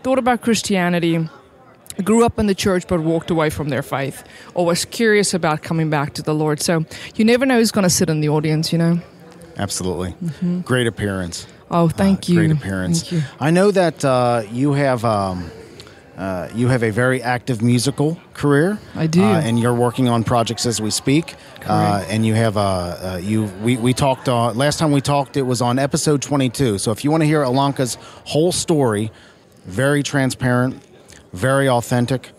S4: thought about Christianity, grew up in the church but walked away from their faith, or was curious about coming back to the Lord. So you never know who's going to sit in the audience,
S3: Absolutely.
S4: Mm-hmm.
S3: Great appearance.
S4: Oh, thank you.
S3: Great appearance.
S4: Thank you.
S3: I know that you have a very active musical career.
S4: I do.
S3: And you're working on projects as we speak. And you have we talked last time we talked, it was on episode 22. So if you want to hear Ilonka's whole story, very transparent, very authentic,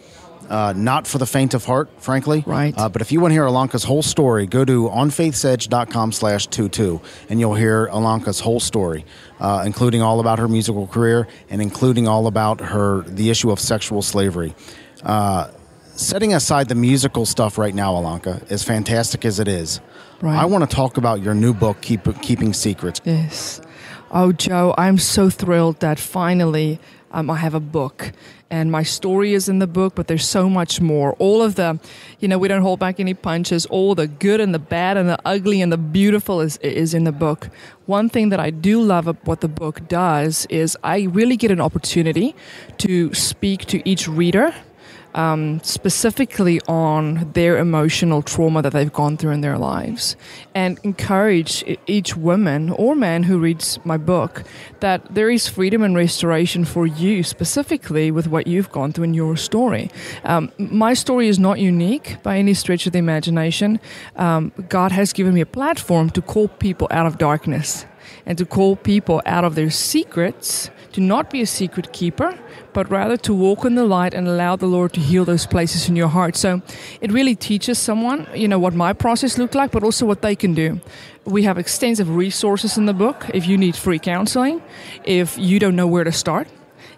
S3: not for the faint of heart, frankly.
S4: Right.
S3: But if you want to hear Ilonka's whole story, go to onfaithsedge.com/22, and you'll hear Ilonka's whole story, including all about her musical career and including all about the issue of sexual slavery. Setting aside the musical stuff right now, Ilonka, as fantastic as it is,
S4: right.
S3: I want to talk about your new book, Keeping Secrets.
S4: Yes. Oh, Joe, I'm so thrilled that finally I have a book. And my story is in the book, but there's so much more. All of the, we don't hold back any punches. All the good and the bad and the ugly and the beautiful is in the book. One thing that I do love about what the book does is I really get an opportunity to speak to each reader specifically on their emotional trauma that they've gone through in their lives, and encourage each woman or man who reads my book that there is freedom and restoration for you specifically with what you've gone through in your story. My story is not unique by any stretch of the imagination. God has given me a platform to call people out of darkness and to call people out of their secrets, to not be a secret keeper, but rather to walk in the light and allow the Lord to heal those places in your heart. So it really teaches someone, what my process looked like, but also what they can do. We have extensive resources in the book. If you need free counseling, if you don't know where to start,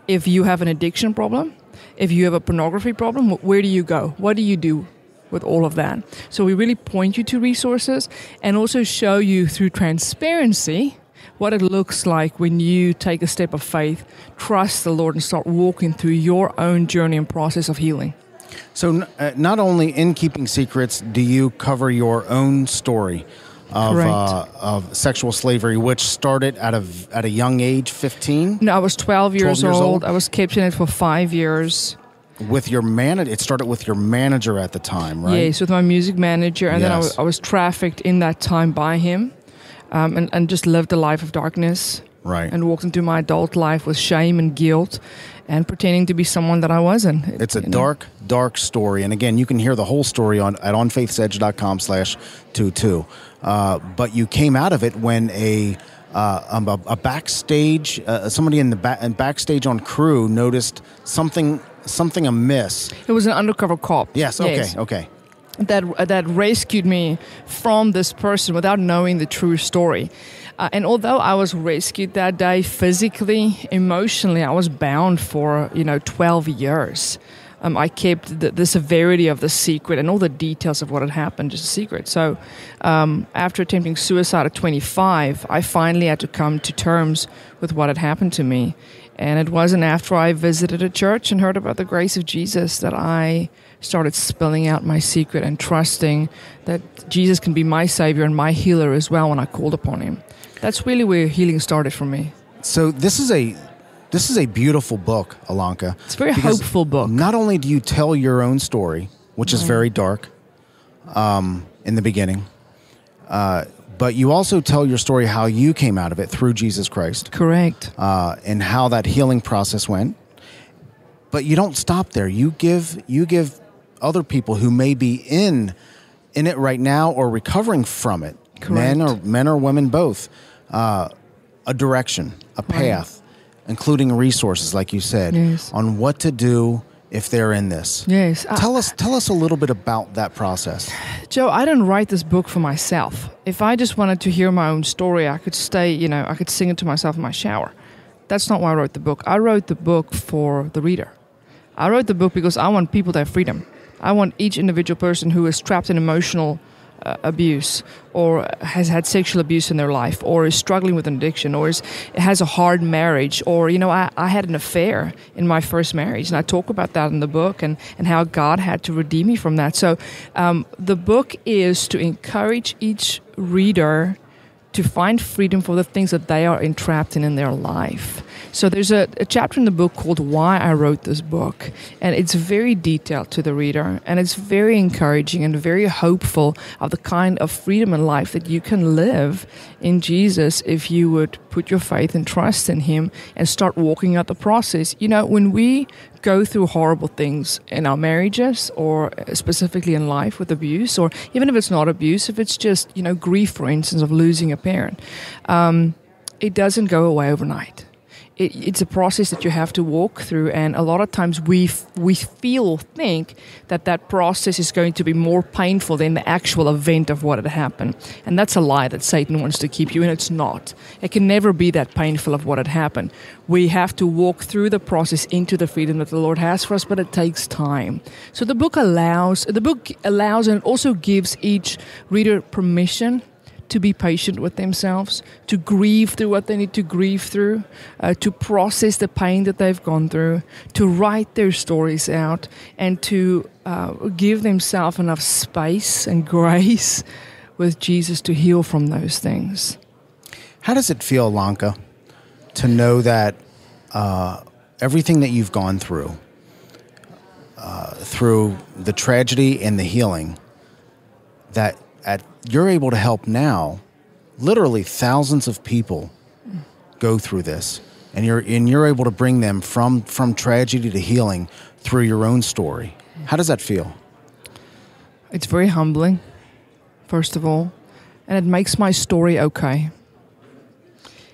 S4: if you have an addiction problem, if you have a pornography problem, where do you go? What do you do with all of that? So we really point you to resources and also show you through transparency what it looks like when you take a step of faith, trust the Lord, and start walking through your own journey and process of healing.
S3: So not only in Keeping Secrets do you cover your own story of sexual slavery, which started at a young age, 15?
S4: No, I was 12 years old. I was kept in it for 5 years.
S3: With your manager, it started with your manager at the time, right?
S4: Yes, with my music manager, and then I was trafficked in that time by him. And just lived a life of darkness.
S3: Right.
S4: And walked into my adult life with shame and guilt and pretending to be someone that I wasn't.
S3: It's a dark, dark story. And again, you can hear the whole story at onfaithsedge.com/22. But you came out of it when a backstage, somebody in the backstage on crew noticed something amiss.
S4: It was an undercover cop.
S3: Yes. Okay.
S4: That rescued me from this person without knowing the true story. And although I was rescued that day physically, emotionally, I was bound for 12 years. I kept the severity of the secret and all the details of what had happened just a secret. So after attempting suicide at 25, I finally had to come to terms with what had happened to me. And it wasn't after I visited a church and heard about the grace of Jesus that I started spilling out my secret and trusting that Jesus can be my Savior and my healer as well when I called upon Him. That's really where healing started for me.
S3: So this is a beautiful book, Ilonka.
S4: It's a very hopeful book.
S3: Not only do you tell your own story, which is very dark in the beginning, but you also tell your story how you came out of it through Jesus Christ.
S4: Correct.
S3: And how that healing process went. But you don't stop there. You give other people who may be in it right now or recovering from it,
S4: correct,
S3: men or women both, a direction, a path, including resources, like you said, on what to do if they're in this.
S4: Yes.
S3: Tell us a little bit about that process.
S4: Joe, I didn't write this book for myself. If I just wanted to hear my own story, I could I could sing it to myself in my shower. That's not why I wrote the book. I wrote the book for the reader. I wrote the book because I want people to have freedom. I want each individual person who is trapped in emotional abuse or has had sexual abuse in their life or is struggling with an addiction or has a hard marriage or, I had an affair in my first marriage, and I talk about that in the book and how God had to redeem me from that. So the book is to encourage each reader to find freedom for the things that they are entrapped in their life. So there's a chapter in the book called Why I Wrote This Book, and it's very detailed to the reader, and it's very encouraging and very hopeful of the kind of freedom in life that you can live in Jesus if you would put your faith and trust in Him and start walking out the process. When we go through horrible things in our marriages or specifically in life with abuse, or even if it's not abuse, if it's just, grief, for instance, of losing a parent, it doesn't go away overnight. It's a process that you have to walk through, and a lot of times we think that process is going to be more painful than the actual event of what had happened. And that's a lie that Satan wants to keep you in. It's not. It can never be that painful of what had happened. We have to walk through the process into the freedom that the Lord has for us, but it takes time. So the book allows and it also gives each reader permission to be patient with themselves, to grieve through what they need to grieve through, to process the pain that they've gone through, to write their stories out, and to give themselves enough space and grace with Jesus to heal from those things.
S3: How does it feel, Ilonka, to know that everything that you've gone through, through the tragedy and the healing, that you're able to help now literally thousands of people go through this, and you're able to bring them from tragedy to healing through your own story. How does that feel?
S4: It's very humbling, first of all, and it makes my story okay.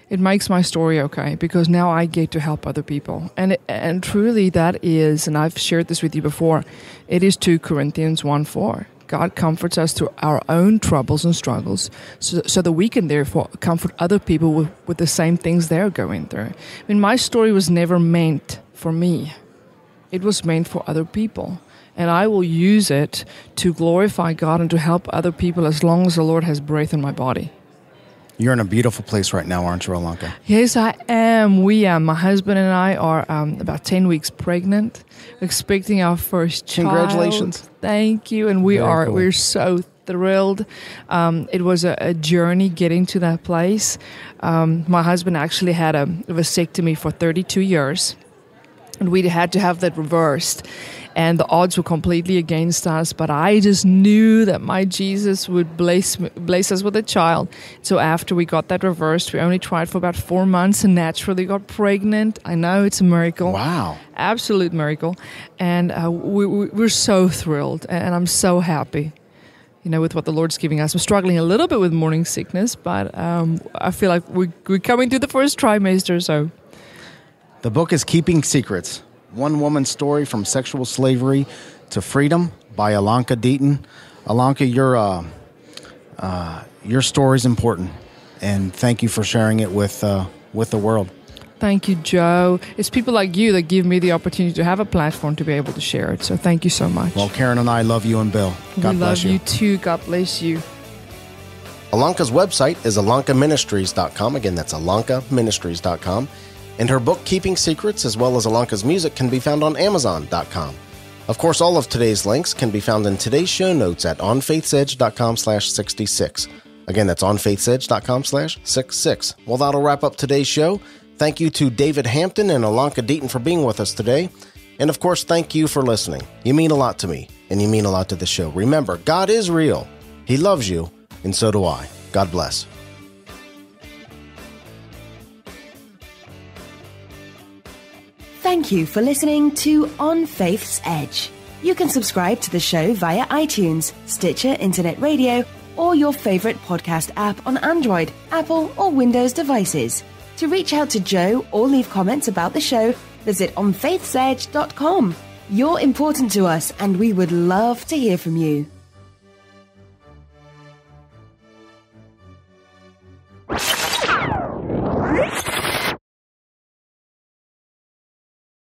S4: It makes my story okay because now I get to help other people. And truly that is, and I've shared this with you before, it is 2 Corinthians 1:4. God comforts us through our own troubles and struggles so that we can therefore comfort other people with the same things they're going through. I mean, my story was never meant for me. It was meant for other people. And I will use it to glorify God and to help other people as long as the Lord has breath in my body.
S3: You're in a beautiful place right now, aren't you, Ilonka?
S4: Yes, I am. We are. My husband and I are about 10 weeks pregnant, expecting our first child.
S3: Congratulations.
S4: Thank you. And we're so thrilled. It was a journey getting to that place. My husband actually had a vasectomy for 32 years, and we had to have that reversed. And the odds were completely against us, but I just knew that my Jesus would bless us with a child. So after we got that reversed, we only tried for about 4 months and naturally got pregnant. I know, it's a miracle.
S3: Wow.
S4: Absolute miracle. And we're so thrilled, and I'm so happy, with what the Lord's giving us. We're struggling a little bit with morning sickness, but I feel like we're coming to the first trimester, so.
S3: The book is Keeping Secrets: One Woman's Story from Sexual Slavery to Freedom by Ilonka Deaton. Ilonka, your story is important, and thank you for sharing it with the world.
S4: Thank you, Joe. It's people like you that give me the opportunity to have a platform to be able to share it. So thank you so much.
S3: Well, Karen and I love you and Bill. God bless you.
S4: We love you too. God bless you.
S3: Ilonka's website is ilonkaministries.com. Again, that's ilonkaministries.com. And her book, Keeping Secrets, as well as Ilonka's music, can be found on Amazon.com. Of course, all of today's links can be found in today's show notes at onfaithsedge.com/66. Again, that's onfaithsedge.com/66. Well, that'll wrap up today's show. Thank you to David Hampton and Ilonka Deaton for being with us today. And of course, thank you for listening. You mean a lot to me, and you mean a lot to the show. Remember, God is real. He loves you, and so do I. God bless.
S5: Thank you for listening to On Faith's Edge. You can subscribe to the show via iTunes, Stitcher Internet Radio, or your favorite podcast app on Android, Apple, or Windows devices. To reach out to Joe or leave comments about the show, visit onfaithsedge.com. You're important to us, and we would love to hear from you.